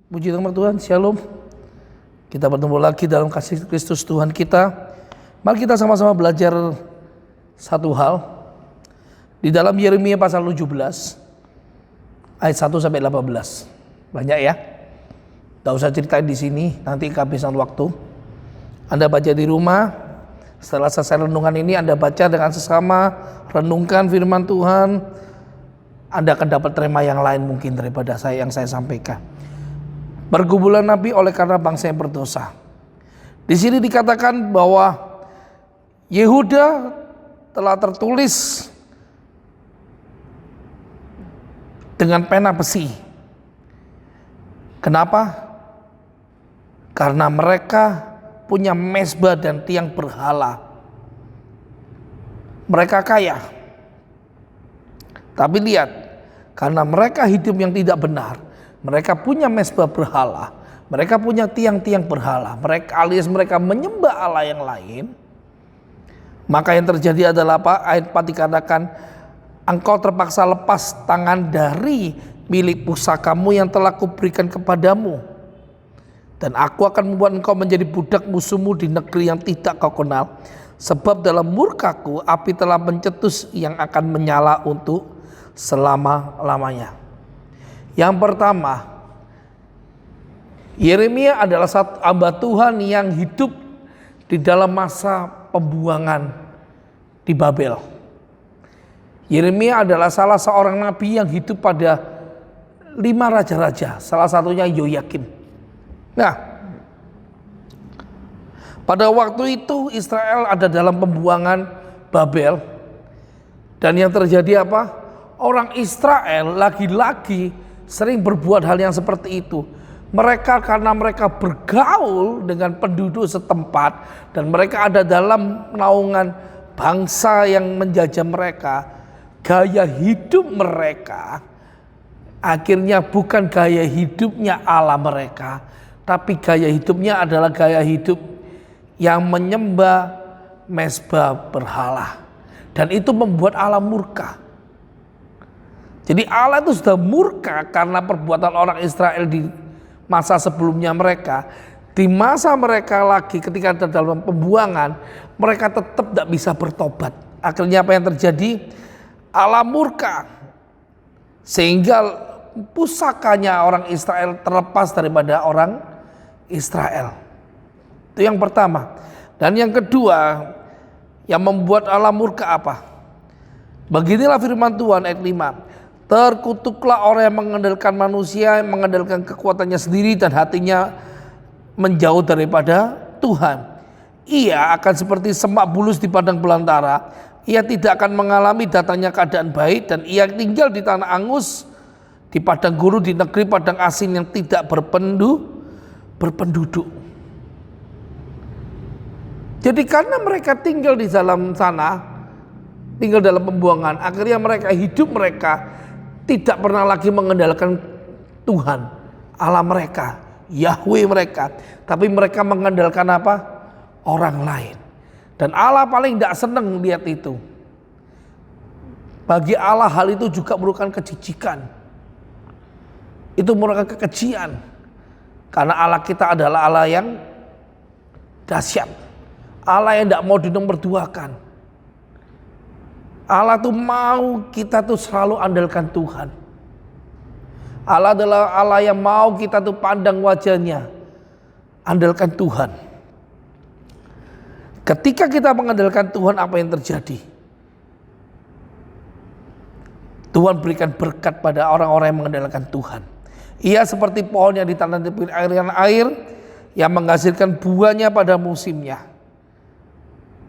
Puji nama Tuhan, Shalom. Kita bertemu lagi dalam kasih Kristus Tuhan kita. Mari kita sama-sama belajar satu hal. Di dalam Yeremia pasal 17 ayat 1 sampai 18. Banyak ya. Tidak usah ceritain di sini, nanti kehabisan waktu. Anda baca di rumah. Setelah selesai renungan ini, Anda baca dengan sesama, renungkan firman Tuhan. Anda akan dapat terima yang lain mungkin daripada yang saya sampaikan. Pergumulan Nabi oleh karena bangsa yang berdosa. Di sini dikatakan bahwa Yehuda telah tertulis dengan pena besi. Kenapa? Karena mereka punya mezbah dan tiang berhala. Mereka kaya. Tapi lihat, karena mereka hidup yang tidak benar, mereka punya mezbah berhala, mereka punya tiang-tiang berhala, mereka menyembah Allah yang lain. Maka yang terjadi adalah apa? Ayat 4 dikatakan, engkau terpaksa lepas tangan dari milik pusakamu yang telah kuberikan kepadamu, dan aku akan membuat engkau menjadi budak musuhmu di negeri yang tidak kau kenal. Sebab dalam murkaku api telah mencetus yang akan menyala untuk selama-lamanya. Yang pertama, Yeremia adalah satu hamba Tuhan yang hidup di dalam masa pembuangan di Babel. Yeremia adalah salah seorang nabi yang hidup pada 5 raja-raja, salah satunya Yoyakim. Nah, pada waktu itu Israel ada dalam pembuangan Babel, dan yang terjadi apa? Orang Israel lagi-lagi sering berbuat hal yang seperti itu. Mereka karena mereka bergaul dengan penduduk setempat dan mereka ada dalam naungan bangsa yang menjajah mereka, gaya hidup mereka akhirnya bukan gaya hidupnya Allah mereka, tapi gaya hidupnya adalah gaya hidup yang menyembah mezbah berhala, dan itu membuat Allah murka. Jadi Allah itu sudah murka karena perbuatan orang Israel di masa sebelumnya mereka. Di masa mereka lagi ketika ada dalam pembuangan, mereka tetap tidak bisa bertobat. Akhirnya apa yang terjadi? Allah murka. Sehingga pusakanya orang Israel terlepas daripada orang Israel. Itu yang pertama. Dan yang kedua, yang membuat Allah murka apa? Beginilah firman Tuhan ayat 5. Terkutuklah orang yang mengandalkan manusia, yang mengandalkan kekuatannya sendiri dan hatinya menjauh daripada Tuhan. Ia akan seperti semak bulus di padang belantara. Ia tidak akan mengalami datangnya keadaan baik, dan ia tinggal di tanah angus, di padang gurun, di negeri padang asin yang tidak berpenduduk. Jadi karena mereka tinggal di dalam sana, tinggal dalam pembuangan, akhirnya mereka tidak pernah lagi mengandalkan Tuhan, Allah mereka, Yahweh mereka. Tapi mereka mengandalkan apa? Orang lain. Dan Allah paling tidak senang lihat itu. Bagi Allah hal itu juga merupakan kejijikan. Itu merupakan kekejian. Karena Allah kita adalah Allah yang dahsyat. Allah yang tidak mau dinomorduakan. Allah tuh mau kita tuh selalu andalkan Tuhan. Allah adalah Allah yang mau kita tuh pandang wajahnya, andalkan Tuhan. Ketika kita mengandalkan Tuhan, apa yang terjadi? Tuhan berikan berkat pada orang-orang yang mengandalkan Tuhan. Ia seperti pohon yang ditanam di pinggir air yang menghasilkan buahnya pada musimnya.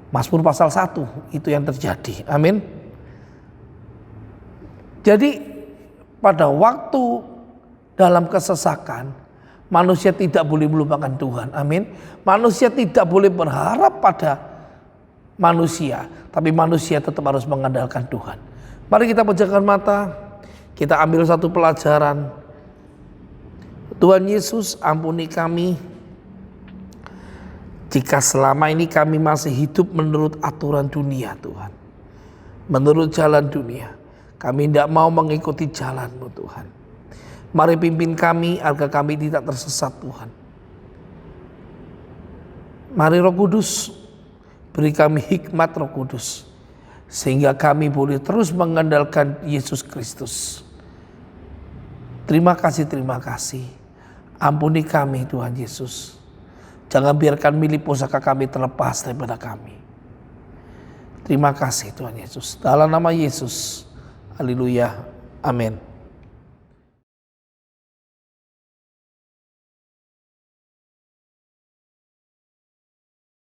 Mazmur pasal 1 itu yang terjadi. Amin. Jadi pada waktu dalam kesesakan, manusia tidak boleh melupakan Tuhan. Amin. Manusia tidak boleh berharap pada manusia, tapi manusia tetap harus mengandalkan Tuhan. Mari kita pejamkan mata, kita ambil satu pelajaran. Tuhan Yesus, ampuni kami jika selama ini kami masih hidup menurut aturan dunia, Tuhan. Menurut jalan dunia. Kami tidak mau mengikuti jalan-Mu, Tuhan. Mari pimpin kami agar kami tidak tersesat Tuhan. Mari Roh Kudus, beri kami hikmat Roh Kudus, sehingga kami boleh terus mengandalkan Yesus Kristus. Terima kasih, terima kasih. Ampuni kami Tuhan Yesus. Jangan biarkan milik pusaka kami terlepas daripada kami. Terima kasih Tuhan Yesus. Dalam nama Yesus. Haleluya. Amin.